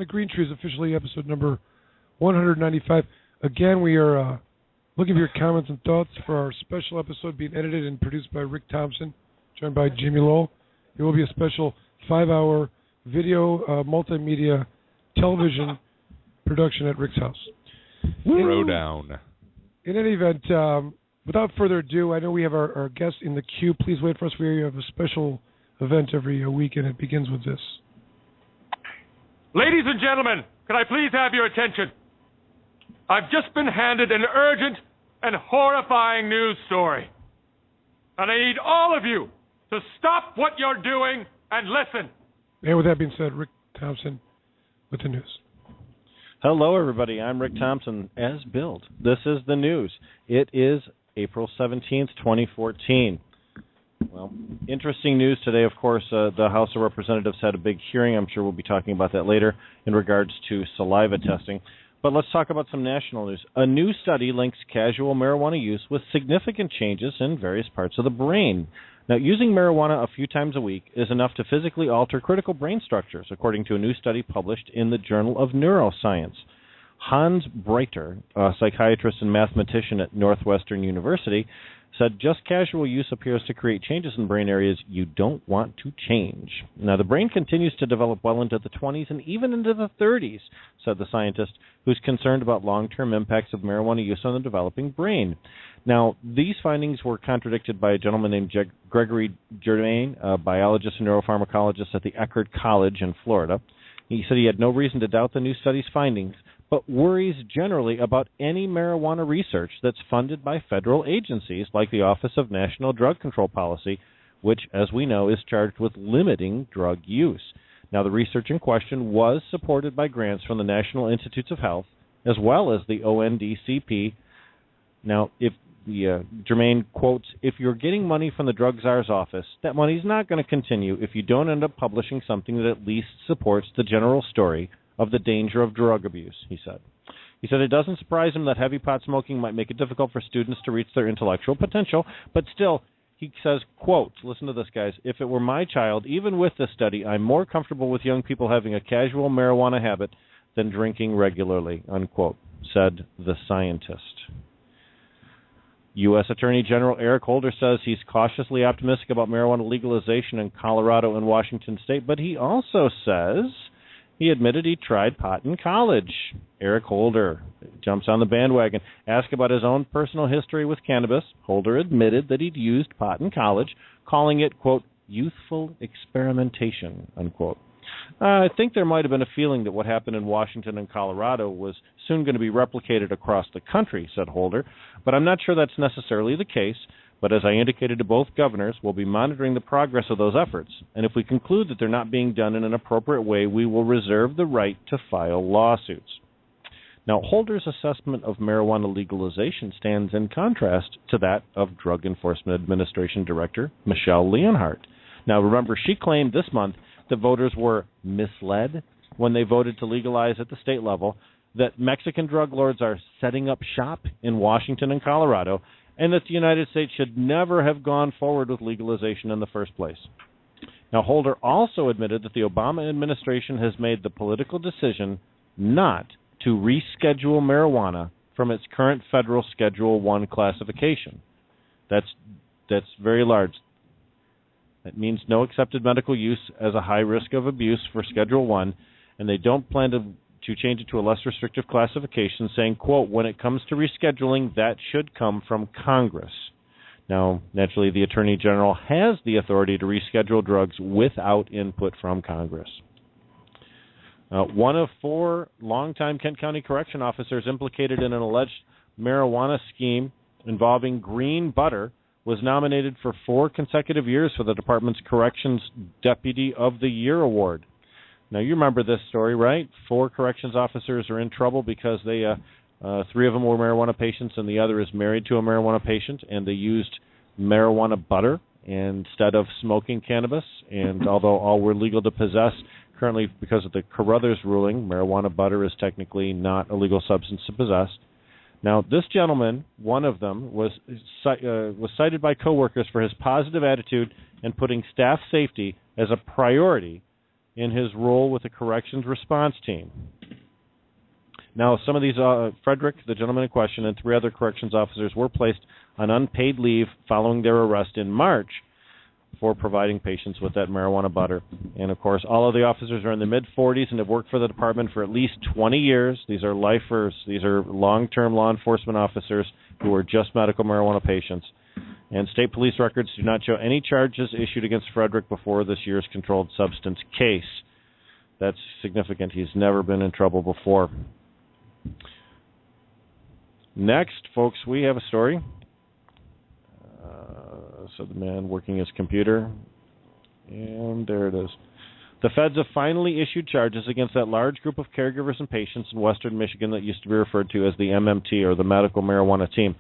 Green Trees, officially episode number 195. Again, we are looking for your comments and thoughts for our special episode being edited and produced by Rick Thompson, joined by Jimmy Lowell. It will be a special 5-hour video multimedia television production at Rick's house. Throw down. In any event, without further ado, I know we have our guest in the queue. Please wait for us. We have a special event every week, and it begins with this. Ladies and gentlemen, can I please have your attention? I've just been handed an urgent and horrifying news story. And I need all of you to stop what you're doing and listen. And with that being said, Rick Thompson with the news. Hello, everybody. I'm Rick Thompson, as billed. This is the news. It is April 17th, 2014. Well, interesting news today, of course. The House of Representatives had a big hearing. I'm sure we'll be talking about that later in regards to saliva testing. But let's talk about some national news. A new study links casual marijuana use with significant changes in various parts of the brain. Now, using marijuana a few times a week is enough to physically alter critical brain structures, according to a new study published in the Journal of Neuroscience. Hans Breiter, a psychiatrist and mathematician at Northwestern University, said just casual use appears to create changes in brain areas you don't want to change. Now, the brain continues to develop well into the 20s and even into the 30s, said the scientist, who's concerned about long-term impacts of marijuana use on the developing brain. Now, these findings were contradicted by a gentleman named Gregory Germain, a biologist and neuropharmacologist at the Eckerd College in Florida. He said he had no reason to doubt the new study's findings, but worries generally about any marijuana research that's funded by federal agencies like the Office of National Drug Control Policy, which, as we know, is charged with limiting drug use. Now, the research in question was supported by grants from the National Institutes of Health, as well as the ONDCP. Now, if Germain quotes, "If you're getting money from the drug czar's office, that money's not going to continue if you don't end up publishing something that at least supports the general story of the danger of drug abuse," he said. He said it doesn't surprise him that heavy pot smoking might make it difficult for students to reach their intellectual potential, but still, he says, quote, listen to this, guys, "If it were my child, even with this study, I'm more comfortable with young people having a casual marijuana habit than drinking regularly," unquote, said the scientist. U.S. Attorney General Eric Holder says he's cautiously optimistic about marijuana legalization in Colorado and Washington State, but he also says he admitted he tried pot in college. Eric Holder jumps on the bandwagon. Asked about his own personal history with cannabis, Holder admitted that he'd used pot in college, calling it, quote, "youthful experimentation," unquote. I think there might have been a feeling that what happened in Washington and Colorado was soon going to be replicated across the country, said Holder, but I'm not sure that's necessarily the case. But as I indicated to both governors, we'll be monitoring the progress of those efforts. And if we conclude that they're not being done in an appropriate way, we will reserve the right to file lawsuits. Now, Holder's assessment of marijuana legalization stands in contrast to that of Drug Enforcement Administration Director Michelle Leonhardt. Now, remember, she claimed this month that voters were misled when they voted to legalize at the state level, that Mexican drug lords are setting up shop in Washington and Colorado, and that the United States should never have gone forward with legalization in the first place. Now, Holder also admitted that the Obama administration has made the political decision not to reschedule marijuana from its current federal Schedule I classification. That's very large. That means no accepted medical use as a high risk of abuse for Schedule I, and they don't plan to change it to a less restrictive classification, saying, quote, "when it comes to rescheduling, that should come from Congress." Now, naturally, the Attorney General has the authority to reschedule drugs without input from Congress. One of 4 longtime Kent County correction officers implicated in an alleged marijuana scheme involving green butter was nominated for 4 consecutive years for the department's Corrections Deputy of the Year award. Now, you remember this story, right? 4 corrections officers are in trouble because they 3 of them were marijuana patients and the other is married to a marijuana patient, and they used marijuana butter instead of smoking cannabis. And although all were legal to possess, currently because of the Carruthers ruling, marijuana butter is technically not a legal substance to possess. Now, this gentleman, one of them, was cited by coworkers for his positive attitude and putting staff safety as a priority in his role with the corrections response team. Now, some of these, Frederick, the gentleman in question, and 3 other corrections officers were placed on unpaid leave following their arrest in March for providing patients with that marijuana butter. And, of course, all of the officers are in their mid-40s and have worked for the department for at least 20 years. These are lifers. These are long-term law enforcement officers who are just medical marijuana patients. And state police records do not show any charges issued against Frederick before this year's controlled substance case. That's significant. He's never been in trouble before. Next, folks, we have a story. So the man working his computer, and there it is. The feds have finally issued charges against that large group of caregivers and patients in western Michigan that used to be referred to as the MMT, or the Medical Marijuana Team.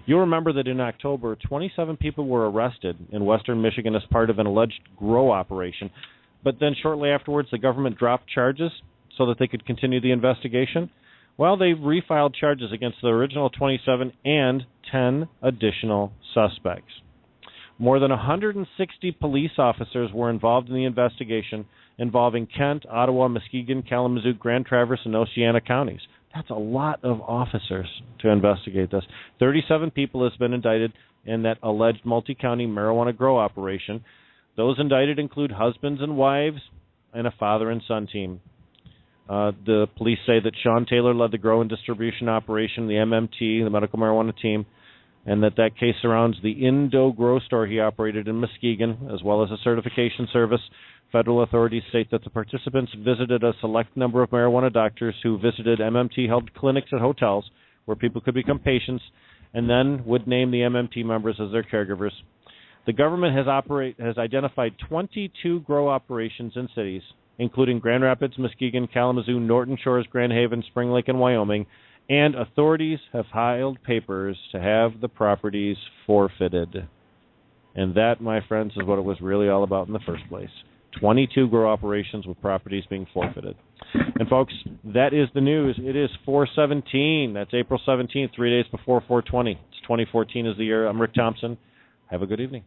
You'll remember that in October, 27 people were arrested in western Michigan as part of an alleged grow operation, but then shortly afterwards the government dropped charges so that they could continue the investigation. Well, they refiled charges against the original 27 and 10 additional suspects. More than 160 police officers were involved in the investigation involving Kent, Ottawa, Muskegon, Kalamazoo, Grand Traverse, and Oceana counties. That's a lot of officers to investigate this. 37 people has been indicted in that alleged multi-county marijuana grow operation. Those indicted include husbands and wives and a father and son team. The police say that Sean Taylor led the grow and distribution operation, the MMT, the Medical Marijuana Team, and that case surrounds the Indo Grow store he operated in Muskegon, as well as a certification service. Federal authorities state that the participants visited a select number of marijuana doctors who visited MMT-held clinics at hotels where people could become patients, and then would name the MMT members as their caregivers. The government has identified 22 grow operations in cities, including Grand Rapids, Muskegon, Kalamazoo, Norton Shores, Grand Haven, Spring Lake, and Wyoming, and authorities have filed papers to have the properties forfeited. And that, my friends, is what it was really all about in the first place. 22 grow operations with properties being forfeited. And, folks, that is the news. It is 4/17. That's April 17th, 3 days before 4/20. It's 2014 is the year. I'm Rick Thompson. Have a good evening.